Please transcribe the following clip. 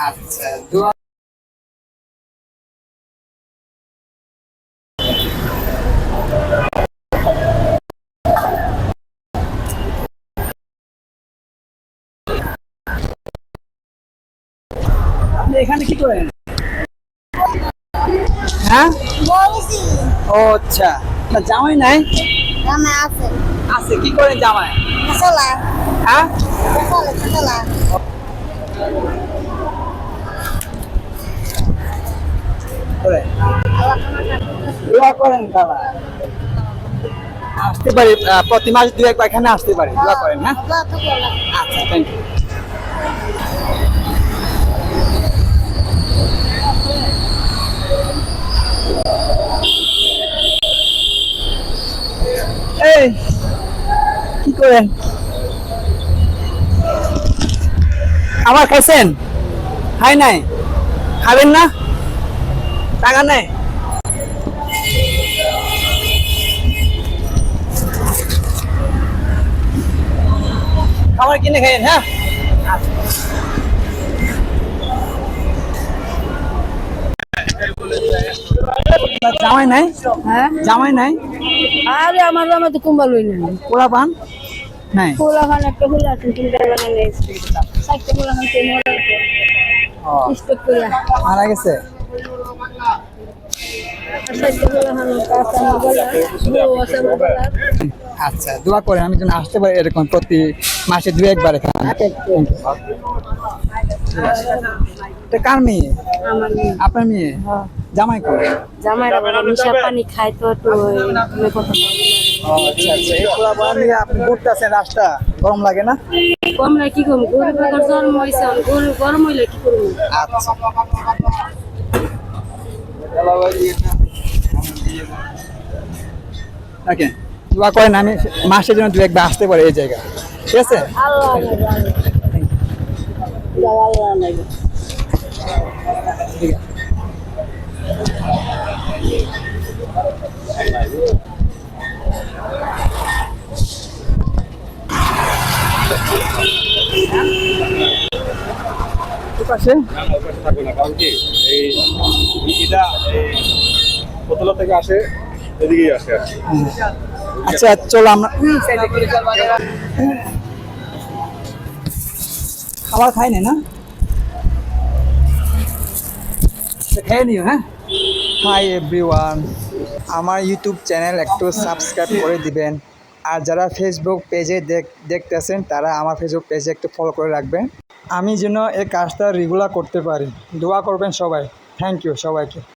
আচ্ছা দোয়া। আপনি এখানে কি করেন? হ্যাঁ, বলছি ও আচ্ছা। না জামাই নাই? রামে আছে আছে, কি করেন জামাই? মশলা হ্যাঁ, মশলা মশলা করে দোয়া করেন বাবা। আসতে পারি প্রতি মাস দু একবার এখানে আসতে পারি, দোয়া করেন। হ্যাঁ, আল্লাহ তো বলা আচ্ছা, থ্যাংক ইউ। এই কি করেন? খাবার খাইছেন? খাই নাই? খাবেন না? টাকা নেই? খাবার কিনে খাইয়েন। হ্যাঁ, জামাই নাই? হ্যাঁ জামাই নাই? আরে আমার জামা তো কুম্বাল হই না পোলা পান নাই? পোলা খান একটা ফুল আছে তিনটা বানালে চারটে পোলা খান তিন ও, স্টক করে মারা গেছে? চারটে পোলা খান কাঁচা মোবাইল বউ আছে মোবাইল আচ্ছা, দোয়া করেন আমি যেন আসতে পারি এরকম প্রতি মাসে দু একবার এখানে। এটা কার মেয়ে? আমার মেয়ে। আপনার মেয়ে? জামাই করে? জামাইরা বলে মিশা পানি খায় তো একটু তুমি কথা ও আচ্ছা আচ্ছা, এই পোলা পান নিয়ে আপনি ঘুরতেছেন, রাস্তা গরম লাগে না? কম না কি কম গরু বেকার জন্ম হয়েছে গরু গরম হইলে কি করবো আচ্ছা, ওকে, দোয়া করেন আমি মাসে যেন দু একবার আসতে পারি এই জায়গা। ঠিক আছে, আল্লাহ আল্লাহ লাগে ঠিক আছে। পাশে থাকবে না, কারণ কি এই এটা এই বোতলা থেকে আসে, এদিকেই আসে আর কি। আচ্ছা চলো আমরা খাবার খাই না, খেয়ে নিও। হ্যাঁ, হাই এভরিওয়ান, আমার ইউটিউব চ্যানেল একটু সাবস্ক্রাইব করে দিবেন। আর যারা ফেসবুক পেজে দেখতেছেন তারা আমার ফেসবুক পেজে একটু ফলো করে রাখবেন, আমি যেন এই কাজটা রেগুলার করতে পারি। দোয়া করবেন সবাই। থ্যাংক ইউ সবাইকে।